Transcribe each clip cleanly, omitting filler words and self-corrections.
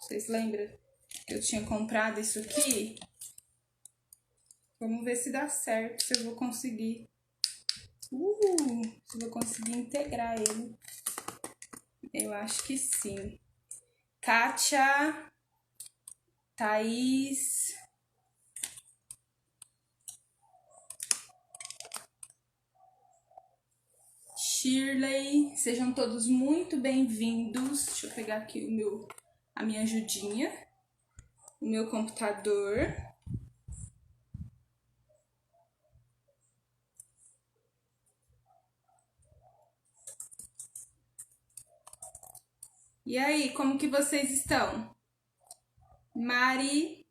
Vocês lembram que eu tinha comprado isso aqui? Vamos ver se dá certo, se eu vou conseguir. Se eu vou conseguir integrar ele. Eu acho que sim. Kátia, Thaís, Shirley, sejam todos muito bem-vindos. Deixa eu pegar aqui a minha ajudinha, o meu computador. E aí, como que vocês estão? Mari,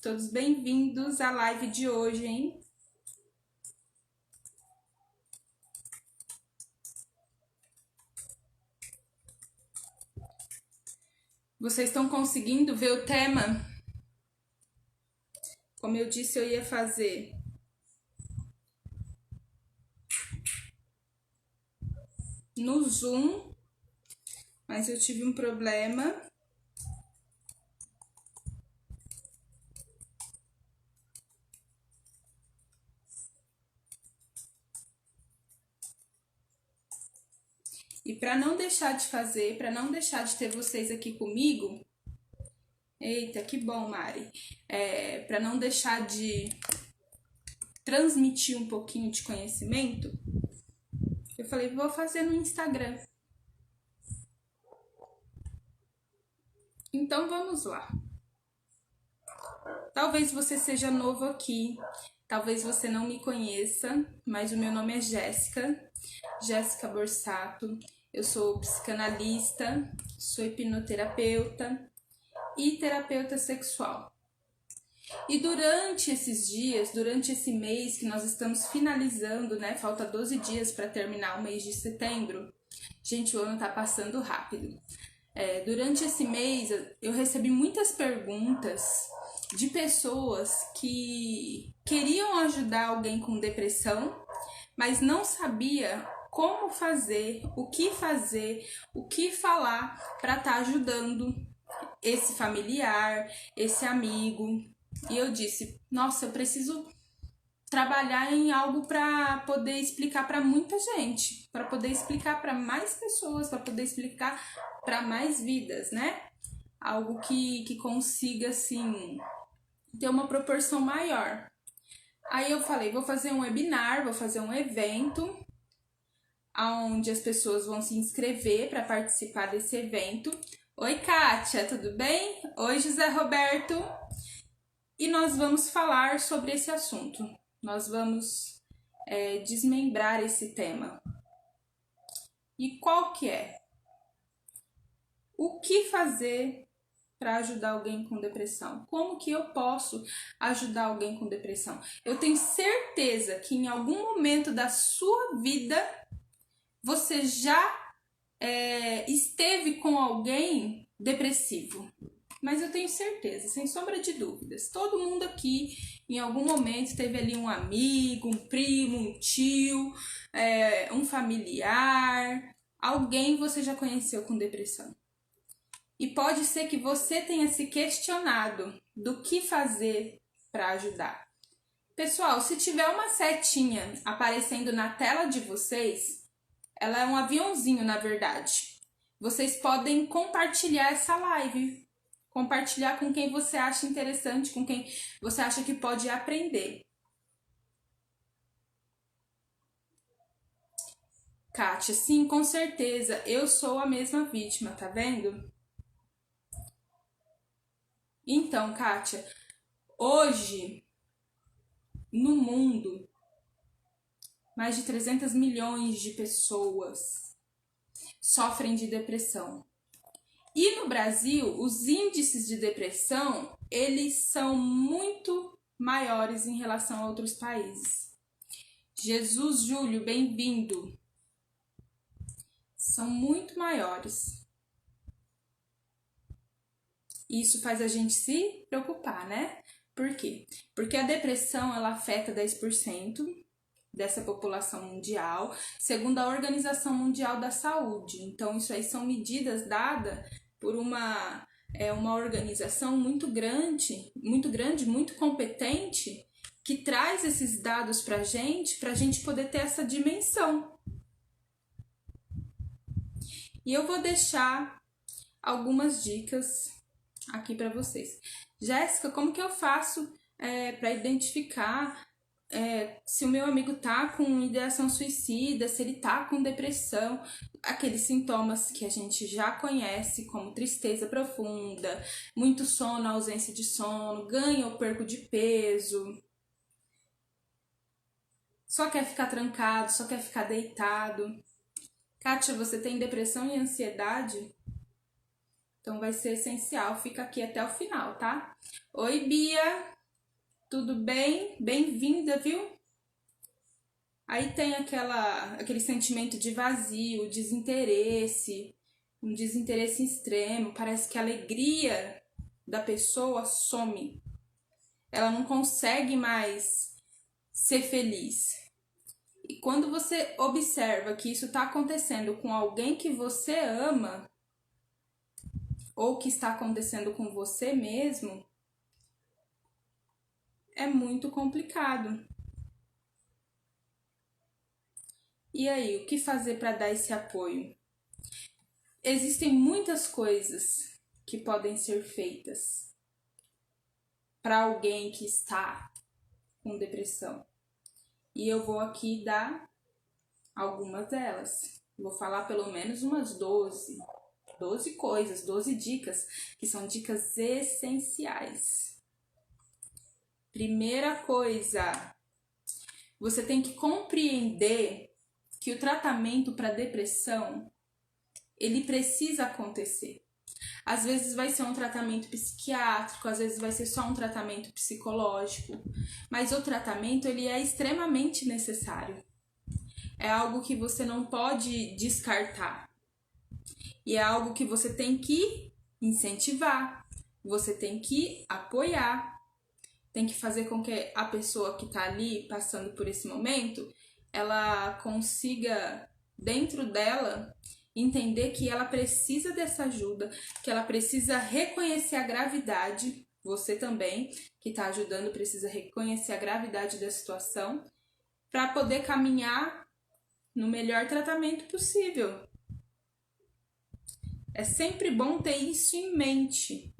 todos bem-vindos à live de hoje, hein? Vocês estão conseguindo ver o tema? Como eu disse, eu ia fazer no Zoom, mas eu tive um problema. E para não deixar de fazer, para não deixar de ter vocês aqui comigo, eita, que bom, Mari, para não deixar de transmitir um pouquinho de conhecimento, eu falei, vou fazer no Instagram. Então vamos lá. Talvez você seja novo aqui, talvez você não me conheça, mas o meu nome é Jéssica Borsato. Eu sou psicanalista, sou hipnoterapeuta e terapeuta sexual. E durante esses dias, durante esse mês que nós estamos finalizando, né? Falta 12 dias para terminar o mês de setembro. Gente, o ano tá passando rápido. Durante esse mês, eu recebi muitas perguntas de pessoas que queriam ajudar alguém com depressão, mas não sabia como fazer, o que falar para estar ajudando esse familiar, esse amigo. E eu disse, nossa, eu preciso trabalhar em algo para poder explicar para muita gente, para poder explicar para mais pessoas, para poder explicar para mais vidas, né? Algo que consiga, assim, ter uma proporção maior. Aí eu falei, vou fazer um webinar, vou fazer um evento, onde as pessoas vão se inscrever para participar desse evento. Oi, Kátia, tudo bem? Oi, José Roberto. E nós vamos falar sobre esse assunto. Nós vamos desmembrar esse tema. E qual que é? O que fazer para ajudar alguém com depressão? Como que eu posso ajudar alguém com depressão? Eu tenho certeza que em algum momento da sua vida você já esteve com alguém depressivo. Mas eu tenho certeza, sem sombra de dúvidas, todo mundo aqui em algum momento teve ali um amigo, um primo, um tio, um familiar, alguém você já conheceu com depressão. E pode ser que você tenha se questionado do que fazer para ajudar. Pessoal, se tiver uma setinha aparecendo na tela de vocês, ela é um aviãozinho, na verdade. Vocês podem compartilhar essa live. Compartilhar com quem você acha interessante, com quem você acha que pode aprender. Kátia, sim, com certeza. Eu sou a mesma vítima, tá vendo? Então, Kátia, hoje, no mundo, mais de 300 milhões de pessoas sofrem de depressão. E no Brasil, os índices de depressão, eles são muito maiores em relação a outros países. Jesus Júlio, bem-vindo. São muito maiores. Isso faz a gente se preocupar, né? Por quê? Porque a depressão, ela afeta 10% dessa população mundial, segundo a Organização Mundial da Saúde. Então, isso aí são medidas dadas por uma é uma organização muito grande, muito competente, que traz esses dados para a gente poder ter essa dimensão. E eu vou deixar algumas dicas aqui para vocês. Jéssica, como que eu faço para identificar se o meu amigo tá com ideação suicida, se ele tá com depressão, aqueles sintomas que a gente já conhece, como tristeza profunda, muito sono, ausência de sono, ganho ou perco de peso, só quer ficar trancado, só quer ficar deitado. Kátia, você tem depressão e ansiedade? Então vai ser essencial, fica aqui até o final, tá? Oi, Bia, tudo bem? Bem-vinda, viu? Aí tem aquele sentimento de vazio, desinteresse, um desinteresse extremo, parece que a alegria da pessoa some. Ela não consegue mais ser feliz. E quando você observa que isso está acontecendo com alguém que você ama, ou que está acontecendo com você mesmo, é muito complicado. E aí, o que fazer para dar esse apoio? Existem muitas coisas que podem ser feitas para alguém que está com depressão. E eu vou aqui dar algumas delas. Vou falar pelo menos umas 12 coisas, 12 dicas, que são dicas essenciais. Primeira coisa, você tem que compreender que o tratamento para depressão, ele precisa acontecer. Às vezes vai ser um tratamento psiquiátrico, às vezes vai ser só um tratamento psicológico, mas o tratamento ele é extremamente necessário. É algo que você não pode descartar. E é algo que você tem que incentivar, você tem que apoiar, tem que fazer com que a pessoa que está ali passando por esse momento, ela consiga, dentro dela, entender que ela precisa dessa ajuda, que ela precisa reconhecer a gravidade, você também, que está ajudando, precisa reconhecer a gravidade da situação, para poder caminhar no melhor tratamento possível. É sempre bom ter isso em mente.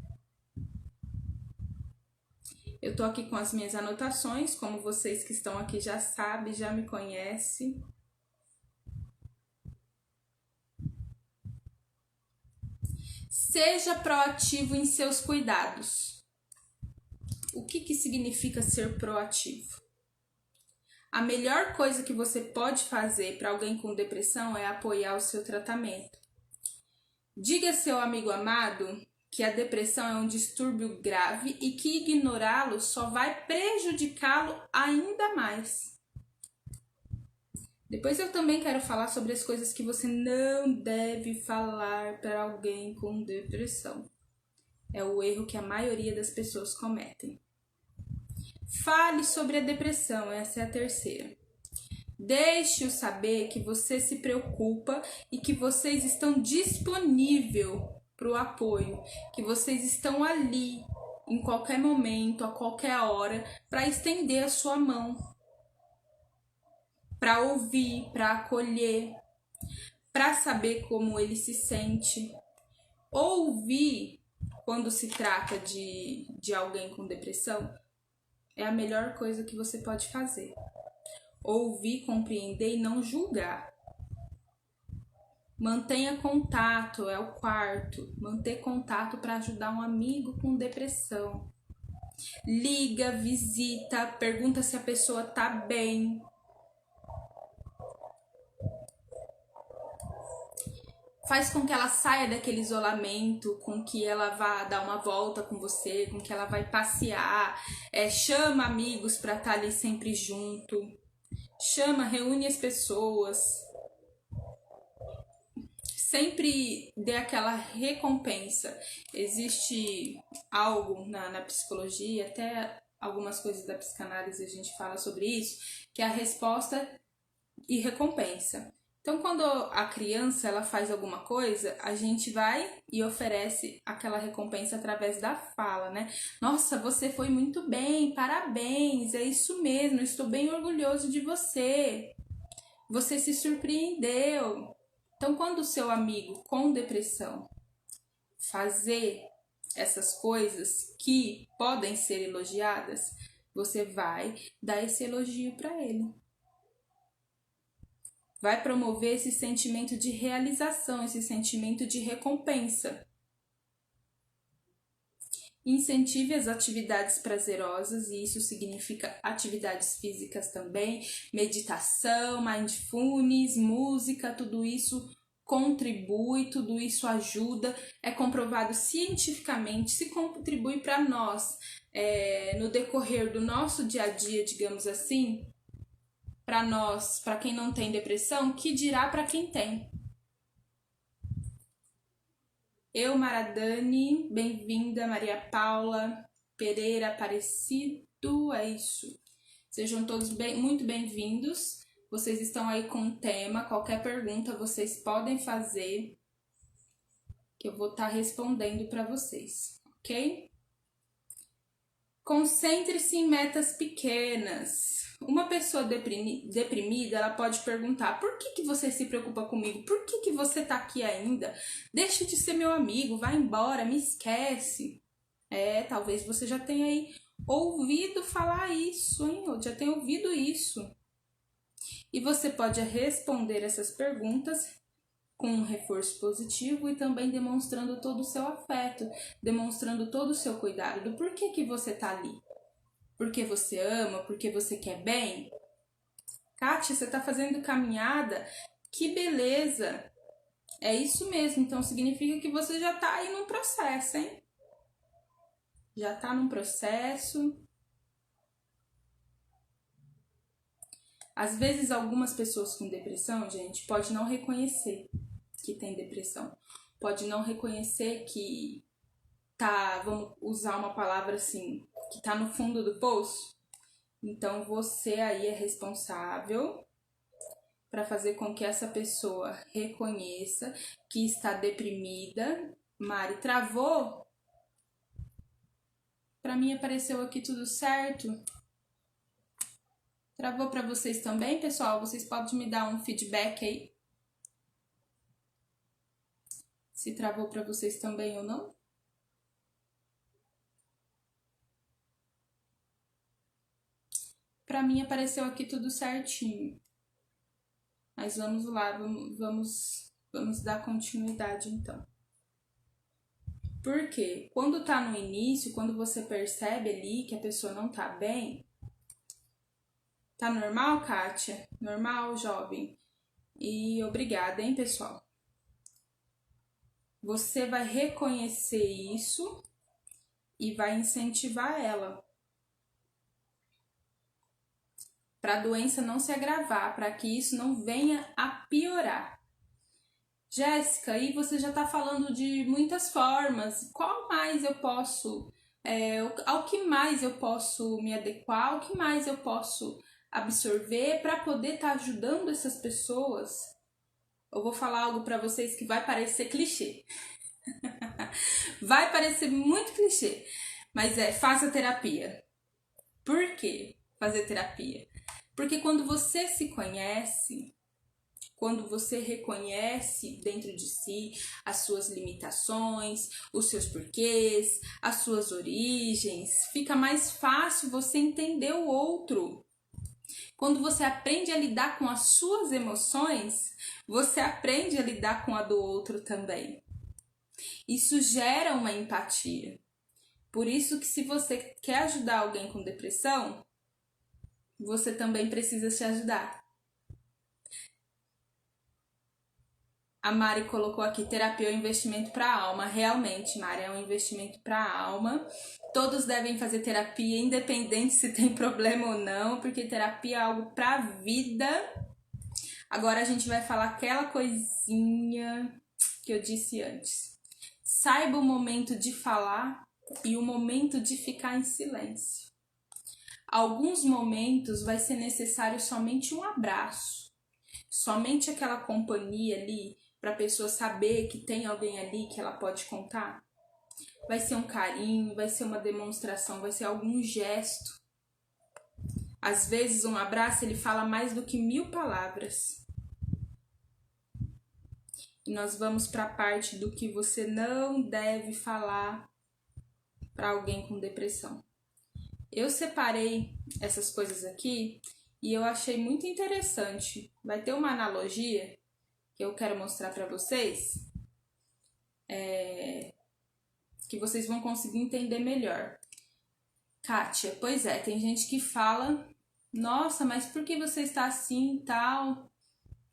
Eu tô aqui com as minhas anotações, como vocês que estão aqui já sabem, já me conhecem. Seja proativo em seus cuidados. O que significa ser proativo? A melhor coisa que você pode fazer para alguém com depressão é apoiar o seu tratamento. Diga a seu amigo amado que a depressão é um distúrbio grave e que ignorá-lo só vai prejudicá-lo ainda mais. Depois eu também quero falar sobre as coisas que você não deve falar para alguém com depressão. É o erro que a maioria das pessoas cometem. Fale sobre a depressão, essa é a terceira. Deixe-o saber que você se preocupa e que vocês estão disponíveis para o apoio, que vocês estão ali em qualquer momento, a qualquer hora, para estender a sua mão, para ouvir, para acolher, para saber como ele se sente. Ouvir, quando se trata de alguém com depressão, é a melhor coisa que você pode fazer. Ouvir, compreender e não julgar. Mantenha contato, é o quarto. Manter contato para ajudar um amigo com depressão. Liga, visita, pergunta se a pessoa tá bem. Faz com que ela saia daquele isolamento, com que ela vá dar uma volta com você, com que ela vai passear. Chama amigos para estar ali sempre junto. Chama, reúne as pessoas. Sempre dê aquela recompensa. Existe algo na psicologia, até algumas coisas da psicanálise a gente fala sobre isso, que é a resposta e recompensa. Então, quando a criança ela faz alguma coisa, a gente vai e oferece aquela recompensa através da fala, né? Nossa, você foi muito bem, parabéns, é isso mesmo, estou bem orgulhoso de você. Você se surpreendeu. Então, quando o seu amigo com depressão fazer essas coisas que podem ser elogiadas, você vai dar esse elogio para ele. Vai promover esse sentimento de realização, esse sentimento de recompensa. Incentive as atividades prazerosas, e isso significa atividades físicas também, meditação, mindfulness, música, tudo isso contribui, tudo isso ajuda, é comprovado cientificamente, se contribui para nós, no decorrer do nosso dia a dia, digamos assim, para nós, para quem não tem depressão, que dirá para quem tem. Eu, Maradani, bem-vinda, Maria Paula Pereira Aparecido, é isso. Sejam todos muito bem-vindos. Vocês estão aí com um tema, qualquer pergunta vocês podem fazer, que eu vou estar respondendo para vocês, ok? Concentre-se em metas pequenas. Uma pessoa deprimida, ela pode perguntar: por que você se preocupa comigo? Por que você tá aqui ainda? Deixa de ser meu amigo, vai embora, me esquece. Talvez você já tenha aí ouvido falar isso, hein? Ou já tenha ouvido isso. E você pode responder essas perguntas com um reforço positivo e também demonstrando todo o seu afeto, demonstrando todo o seu cuidado, do porquê que você tá ali. Porque você ama, porque você quer bem. Kátia, você tá fazendo caminhada? Que beleza! É isso mesmo, então significa que você já tá aí num processo, hein? Já tá num processo. Às vezes algumas pessoas com depressão, gente, pode não reconhecer que tem depressão. Pode não reconhecer que tá, vamos usar uma palavra assim, que tá no fundo do poço. Então você aí é responsável para fazer com que essa pessoa reconheça que está deprimida. Mari, travou? Para mim apareceu aqui tudo certo. Travou para vocês também, pessoal? Vocês podem me dar um feedback aí? Se travou para vocês também ou não? Para mim apareceu aqui tudo certinho. Mas vamos lá, vamos dar continuidade então. Porque quando tá no início, quando você percebe ali que a pessoa não tá bem, tá normal, Kátia? Normal, jovem? E obrigada, hein, pessoal? Você vai reconhecer isso e vai incentivar ela para a doença não se agravar, para que isso não venha a piorar. Jéssica, aí você já está falando de muitas formas. Qual mais eu posso, ao que mais eu posso me adequar, ao que mais eu posso absorver para poder estar ajudando essas pessoas? Eu vou falar algo para vocês que vai parecer clichê. Vai parecer muito clichê, mas faça terapia. Por quê fazer terapia? Porque quando você se conhece, quando você reconhece dentro de si as suas limitações, os seus porquês, as suas origens, fica mais fácil você entender o outro. Quando você aprende a lidar com as suas emoções, você aprende a lidar com a do outro também. Isso gera uma empatia. Por isso que se você quer ajudar alguém com depressão, você também precisa se ajudar. A Mari colocou aqui, terapia é um investimento para a alma. Realmente, Mari, é um investimento para a alma. Todos devem fazer terapia, independente se tem problema ou não, porque terapia é algo para a vida. Agora a gente vai falar aquela coisinha que eu disse antes. Saiba o momento de falar e o momento de ficar em silêncio. Alguns momentos vai ser necessário somente um abraço. somente aquela companhia ali, para a pessoa saber que tem alguém ali que ela pode contar? Vai ser um carinho, vai ser uma demonstração, vai ser algum gesto. Às vezes um abraço ele fala mais do que 1000 palavras. E nós vamos para a parte do que você não deve falar para alguém com depressão. Eu separei essas coisas aqui e eu achei muito interessante. Vai ter uma analogia que eu quero mostrar para vocês, que vocês vão conseguir entender melhor. Kátia, pois é, tem gente que fala, nossa, mas por que você está assim e tal?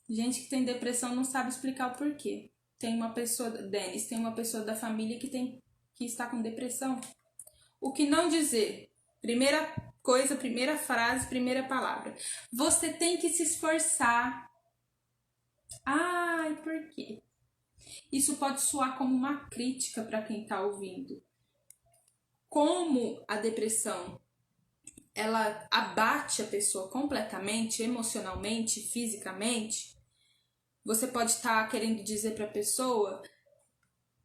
Gente que tem depressão não sabe explicar o porquê. Tem uma pessoa, Denis, tem uma pessoa da família que está com depressão. O que não dizer? Primeira coisa, primeira frase, primeira palavra. Você tem que se esforçar. Ai, por quê? Isso pode soar como uma crítica para quem está ouvindo. Como a depressão, ela abate a pessoa completamente, emocionalmente, fisicamente, você pode estar querendo dizer para a pessoa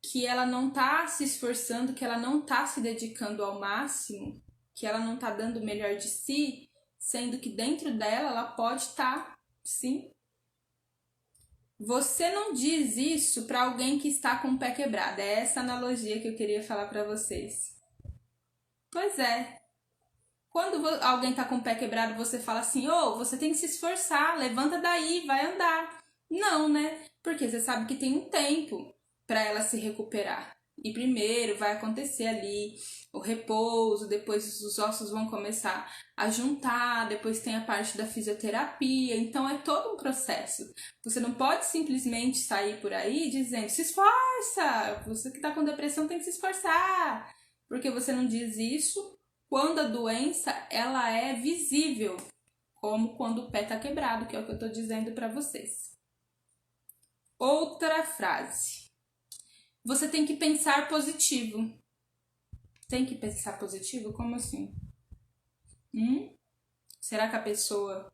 que ela não está se esforçando, que ela não está se dedicando ao máximo, que ela não está dando o melhor de si, sendo que dentro dela ela pode estar, sim. Você não diz isso para alguém que está com o pé quebrado. É essa analogia que eu queria falar para vocês. Pois é. Quando alguém está com o pé quebrado, você fala assim, você tem que se esforçar, levanta daí, vai andar. Não, né? Porque você sabe que tem um tempo para ela se recuperar. E primeiro vai acontecer ali o repouso, depois os ossos vão começar a juntar, depois tem a parte da fisioterapia, então é todo um processo. Você não pode simplesmente sair por aí dizendo, se esforça, você que está com depressão tem que se esforçar, porque você não diz isso quando a doença ela é visível, como quando o pé está quebrado, que é o que eu estou dizendo para vocês. Outra frase. Você tem que pensar positivo. Tem que pensar positivo? Como assim? Será que a pessoa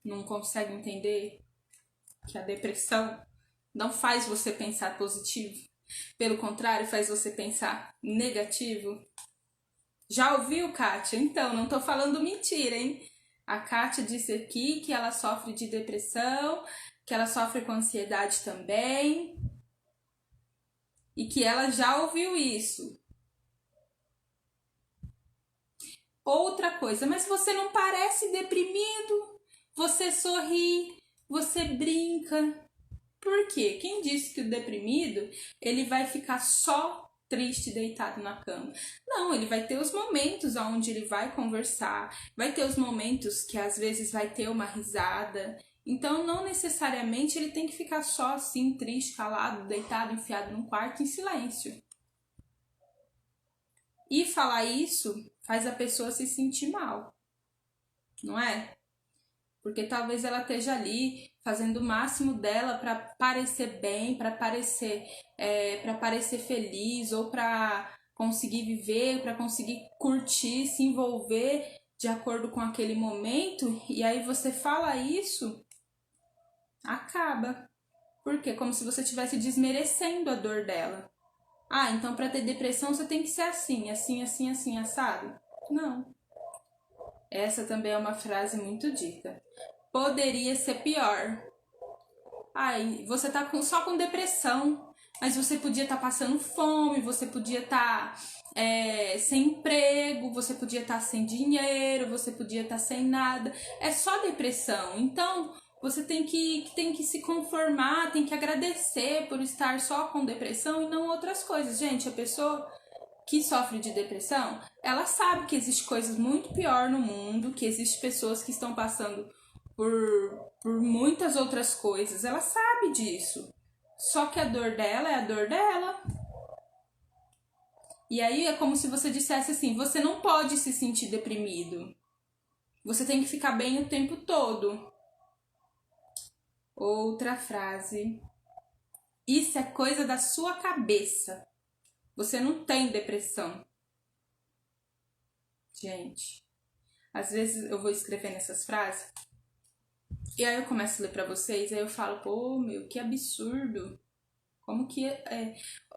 não consegue entender que a depressão não faz você pensar positivo? Pelo contrário, faz você pensar negativo? Já ouviu, Kátia? Então, não tô falando mentira, hein? A Kátia disse aqui que ela sofre de depressão, que ela sofre com ansiedade também e que ela já ouviu isso. Outra coisa, mas você não parece deprimido? Você sorri, você brinca. Por quê? Quem disse que o deprimido, ele vai ficar só triste deitado na cama? Não, ele vai ter os momentos onde ele vai conversar, vai ter os momentos que às vezes vai ter uma risada. Então, não necessariamente ele tem que ficar só assim, triste, calado, deitado, enfiado num quarto em silêncio. E falar isso faz a pessoa se sentir mal, não é? Porque talvez ela esteja ali fazendo o máximo dela para parecer bem, para parecer feliz ou para conseguir viver, para conseguir curtir, se envolver de acordo com aquele momento. E aí você fala isso, acaba. Por quê? Como se você estivesse desmerecendo a dor dela. Ah, então para ter depressão você tem que ser assim, assim, assim, assim, assado? Não. Essa também é uma frase muito dita. Poderia ser pior. Ai, você tá só com depressão, mas você podia estar passando fome, você podia estar sem emprego, você podia estar sem dinheiro, você podia estar sem nada. É só depressão. Então, você tem que se conformar, tem que agradecer por estar só com depressão e não outras coisas. Gente, a pessoa que sofre de depressão, ela sabe que existe coisas muito pior no mundo, que existe pessoas que estão passando por muitas outras coisas. Ela sabe disso. Só que a dor dela é a dor dela. E aí é como se você dissesse assim, você não pode se sentir deprimido. Você tem que ficar bem o tempo todo. Outra frase. Isso é coisa da sua cabeça. Você não tem depressão. Gente, às vezes eu vou escrevendo essas frases E aí eu começo a ler pra vocês, aí eu falo, pô, meu, que absurdo. Como que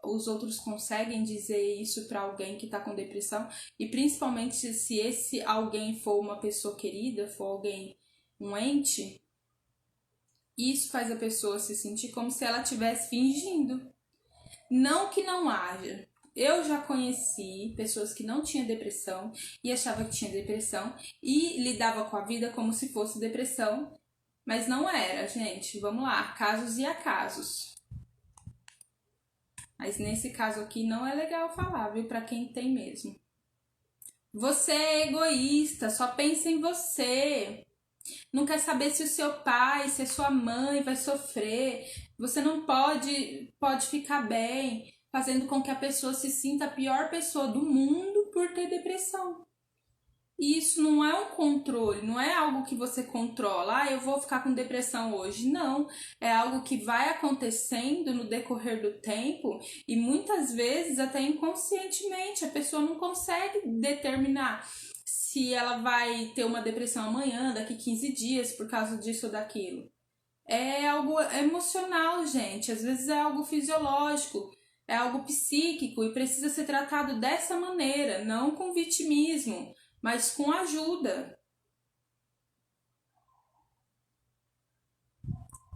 os outros conseguem dizer isso pra alguém que tá com depressão? E principalmente se esse alguém for uma pessoa querida, for alguém, um ente, isso faz a pessoa se sentir como se ela estivesse fingindo. Não que não haja. Eu já conheci pessoas que não tinham depressão e achava que tinha depressão e lidava com a vida como se fosse depressão, mas não era, gente. Vamos lá, casos e acasos. Mas nesse caso aqui não é legal falar, viu? Pra quem tem mesmo. Você é egoísta, só pensa em você. Não quer saber se o seu pai, se a sua mãe vai sofrer. Você não pode ficar bem, fazendo com que a pessoa se sinta a pior pessoa do mundo por ter depressão. E isso não é um controle, não é algo que você controla. Ah, eu vou ficar com depressão hoje. Não, é algo que vai acontecendo no decorrer do tempo e muitas vezes até inconscientemente a pessoa não consegue determinar se ela vai ter uma depressão amanhã, daqui 15 dias, por causa disso ou daquilo. É algo emocional, gente. Às vezes é algo fisiológico, é algo psíquico e precisa ser tratado dessa maneira, não com vitimismo, mas com ajuda.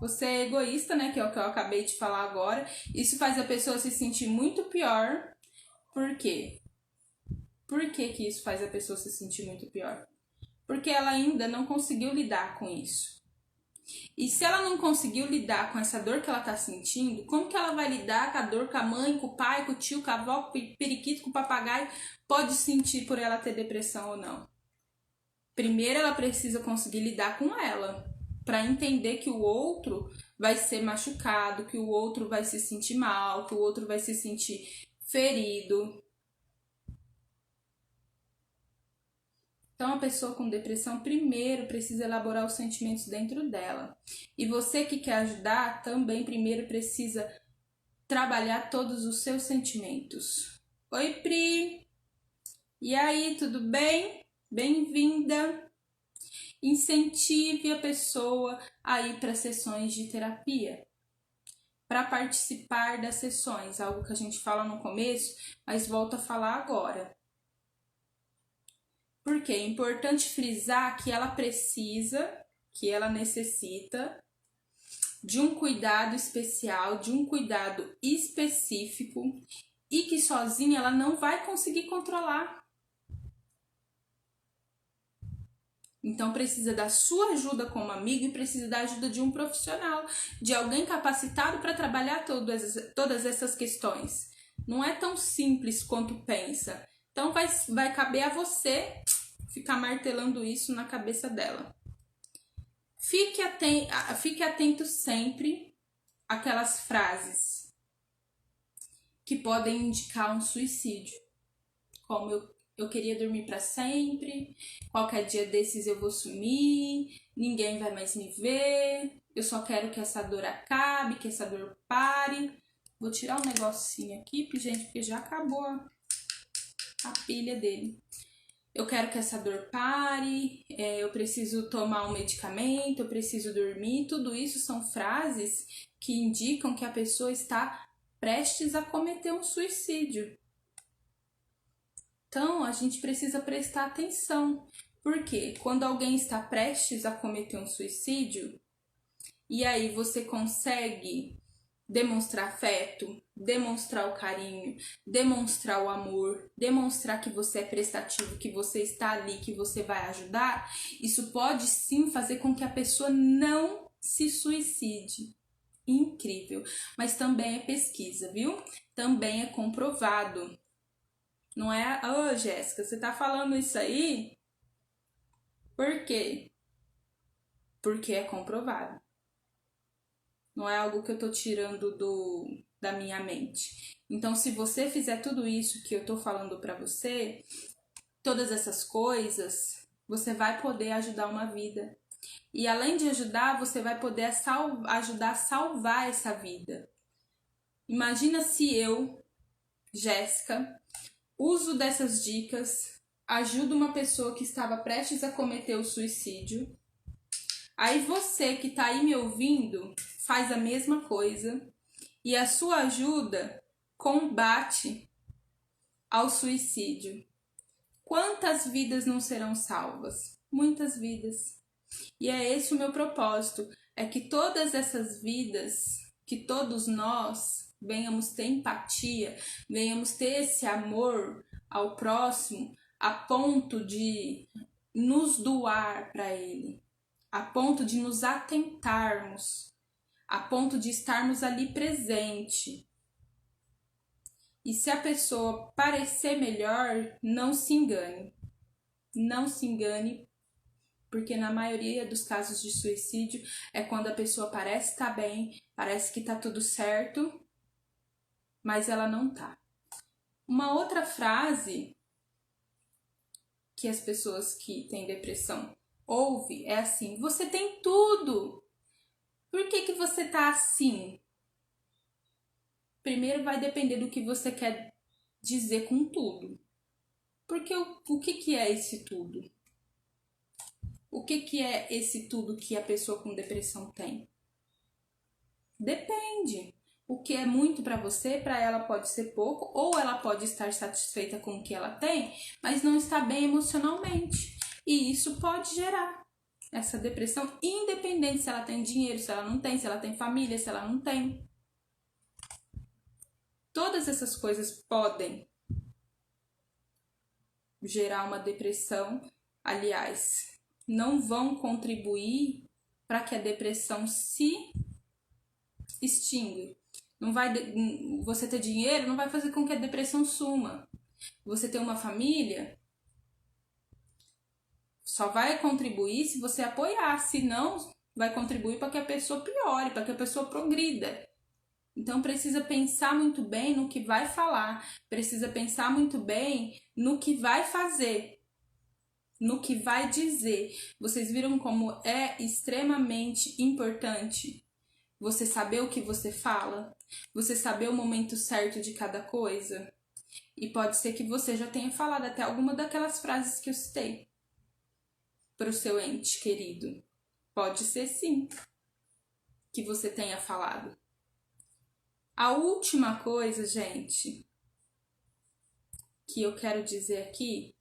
Você é egoísta, né? Que é o que eu acabei de falar agora. Isso faz a pessoa se sentir muito pior. Por quê? Por que isso faz a pessoa se sentir muito pior? Porque ela ainda não conseguiu lidar com isso. E se ela não conseguiu lidar com essa dor que ela tá sentindo, como que ela vai lidar com a dor que a mãe, com o pai, com o tio, com a avó, com o periquito, com o papagaio pode sentir por ela ter depressão ou não? Primeiro ela precisa conseguir lidar com ela, para entender que o outro vai ser machucado, que o outro vai se sentir mal, que o outro vai se sentir ferido. Então, a pessoa com depressão primeiro precisa elaborar os sentimentos dentro dela. E você que quer ajudar também primeiro precisa trabalhar todos os seus sentimentos. Oi, Pri! E aí, tudo bem? Bem-vinda! Incentive a pessoa a ir para sessões de terapia. Para participar das sessões, algo que a gente fala no começo, mas volto a falar agora. Porque é importante frisar que ela precisa, que ela necessita de um cuidado especial, de um cuidado específico e que sozinha ela não vai conseguir controlar. Então precisa da sua ajuda como amigo e precisa da ajuda de um profissional, de alguém capacitado para trabalhar todas essas questões. Não é tão simples quanto pensa. Então vai caber a você ficar martelando isso na cabeça dela. Fique atento sempre àquelas frases que podem indicar um suicídio, como eu queria dormir para sempre, qualquer dia desses eu vou sumir, ninguém vai mais me ver, eu só quero que essa dor acabe, que essa dor pare. Vou tirar um negocinho aqui, gente, porque já acabou a pilha dele. Eu quero que essa dor pare, eu preciso tomar um medicamento, eu preciso dormir. Tudo isso são frases que indicam que a pessoa está prestes a cometer um suicídio. Então, a gente precisa prestar atenção, porque quando alguém está prestes a cometer um suicídio, e aí você consegue demonstrar afeto, demonstrar o carinho, demonstrar o amor, demonstrar que você é prestativo, que você está ali, que você vai ajudar, isso pode sim fazer com que a pessoa não se suicide. Incrível. Mas também é pesquisa, viu? Também é comprovado. Não é, ô Jéssica, você tá falando isso aí? Por quê? Porque é comprovado. Não é algo que eu tô tirando da minha mente. Então, se você fizer tudo isso que eu tô falando pra você, todas essas coisas, você vai poder ajudar uma vida. E além de ajudar, você vai poder ajudar a salvar essa vida. Imagina se eu, Jéssica, uso dessas dicas, ajudo uma pessoa que estava prestes a cometer o suicídio, Aí você que tá aí me ouvindo, faz a mesma coisa e a sua ajuda combate ao suicídio. Quantas vidas não serão salvas? Muitas vidas. E é esse o meu propósito, é que todas essas vidas, que todos nós venhamos ter empatia, venhamos ter esse amor ao próximo, a ponto de nos doar para ele, a ponto de nos atentarmos, a ponto de estarmos ali presente. E se a pessoa parecer melhor, não se engane. Não se engane, porque na maioria dos casos de suicídio é quando a pessoa parece estar bem, parece que está tudo certo, mas ela não tá. Uma outra frase que as pessoas que têm depressão ouvem é assim: você tem tudo, por que você tá assim? Primeiro vai depender do que você quer dizer com tudo. Porque o que é esse tudo? O que é esse tudo que a pessoa com depressão tem? Depende. O que é muito para você, para ela pode ser pouco, ou ela pode estar satisfeita com o que ela tem, mas não está bem emocionalmente. E isso pode gerar essa depressão, independente se ela tem dinheiro, se ela não tem, se ela tem família, se ela não tem. Todas essas coisas podem gerar uma depressão. Aliás, não vão contribuir para que a depressão se extingue. Não vai, você ter dinheiro não vai fazer com que a depressão suma. Você ter uma família só vai contribuir se você apoiar, senão vai contribuir para que a pessoa piore, para que a pessoa progrida. Então precisa pensar muito bem no que vai falar, precisa pensar muito bem no que vai fazer, no que vai dizer. Vocês viram como é extremamente importante você saber o que você fala, você saber o momento certo de cada coisa. E pode ser que você já tenha falado até alguma daquelas frases que eu citei para o seu ente querido. Pode ser sim que você tenha falado. A última coisa, gente, que eu quero dizer aqui,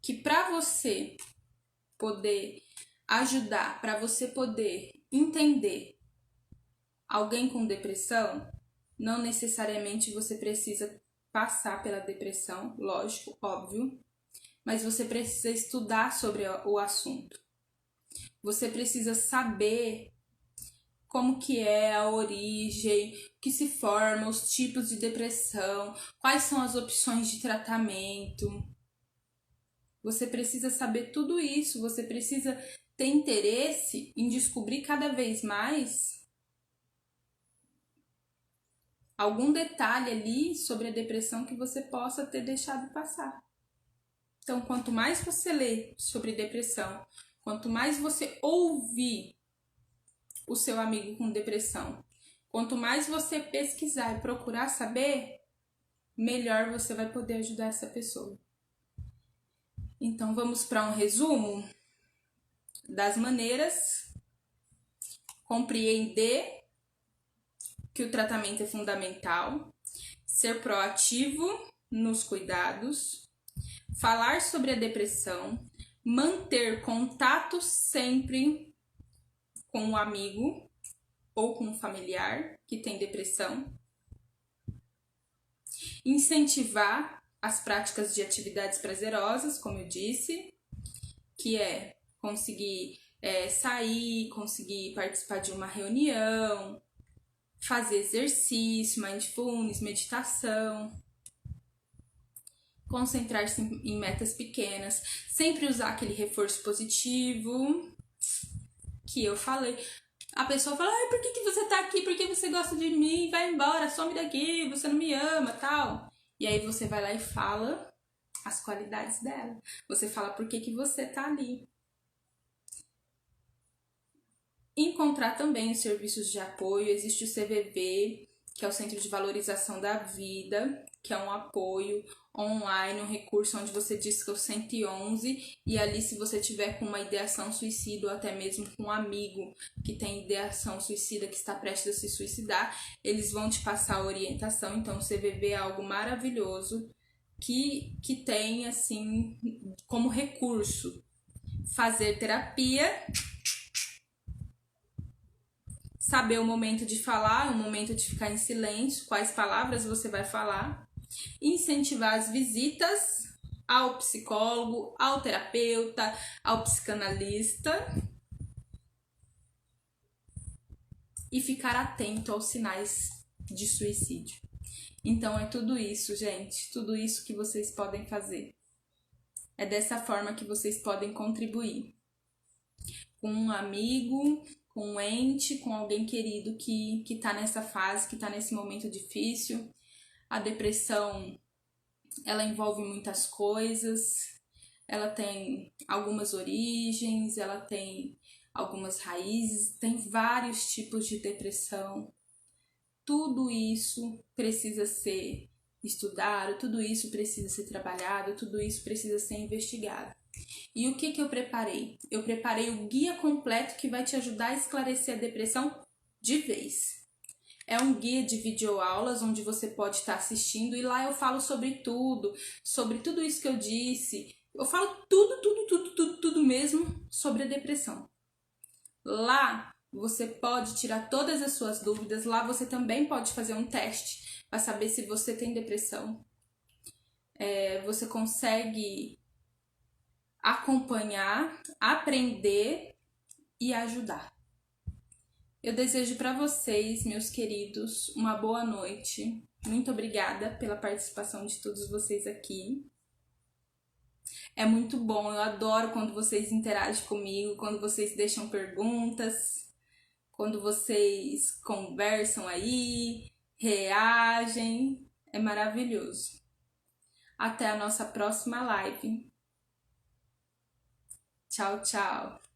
que para você poder ajudar, para você poder entender alguém com depressão, não necessariamente você precisa passar pela depressão, lógico, óbvio, mas você precisa estudar sobre o assunto. Você precisa saber como que é a origem, o que se forma, os tipos de depressão, quais são as opções de tratamento. Você precisa saber tudo isso, você precisa ter interesse em descobrir cada vez mais algum detalhe ali sobre a depressão que você possa ter deixado passar. Então, quanto mais você lê sobre depressão, quanto mais você ouvir o seu amigo com depressão, quanto mais você pesquisar e procurar saber, melhor você vai poder ajudar essa pessoa. Então, vamos para um resumo das maneiras. Compreender que o tratamento é fundamental, ser proativo nos cuidados, falar sobre a depressão, manter contato sempre com o amigo ou com o familiar que tem depressão, incentivar as práticas de atividades prazerosas, como eu disse, que é conseguir sair, conseguir participar de uma reunião, fazer exercício, mindfulness, meditação, concentrar-se em metas pequenas, sempre usar aquele reforço positivo que eu falei. A pessoa fala, ai, por que você tá aqui? Por que você gosta de mim? Vai embora, some daqui, você não me ama, tal. E aí você vai lá e fala as qualidades dela. Você fala por que você tá ali. Encontrar também os serviços de apoio. Existe o CVV, que é o Centro de Valorização da Vida, que é um apoio online, um recurso onde você diz que é o 111, e ali, se você tiver com uma ideação suicida ou até mesmo com um amigo que tem ideação suicida, que está prestes a se suicidar, eles vão te passar a orientação. Então o CVV é algo maravilhoso que tem assim como recurso fazer terapia, saber o momento de falar, o momento de ficar em silêncio, quais palavras você vai falar, incentivar as visitas ao psicólogo, ao terapeuta, ao psicanalista e ficar atento aos sinais de suicídio. Então é tudo isso, gente, tudo isso que vocês podem fazer. É dessa forma que vocês podem contribuir. Com um amigo, com um ente, com alguém querido que tá nessa fase, que tá nesse momento difícil. A depressão, ela envolve muitas coisas, ela tem algumas origens, ela tem algumas raízes, tem vários tipos de depressão. Tudo isso precisa ser estudado, tudo isso precisa ser trabalhado, tudo isso precisa ser investigado. E o que eu preparei? Eu preparei o guia completo que vai te ajudar a esclarecer a depressão de vez. É um guia de videoaulas onde você pode estar assistindo, e lá eu falo sobre tudo isso que eu disse. Eu falo tudo mesmo sobre a depressão. Lá você pode tirar todas as suas dúvidas, lá você também pode fazer um teste para saber se você tem depressão. Você consegue acompanhar, aprender e ajudar. Eu desejo para vocês, meus queridos, uma boa noite. Muito obrigada pela participação de todos vocês aqui. É muito bom, eu adoro quando vocês interagem comigo, quando vocês deixam perguntas, quando vocês conversam aí, reagem. É maravilhoso. Até a nossa próxima live. Tchau, tchau.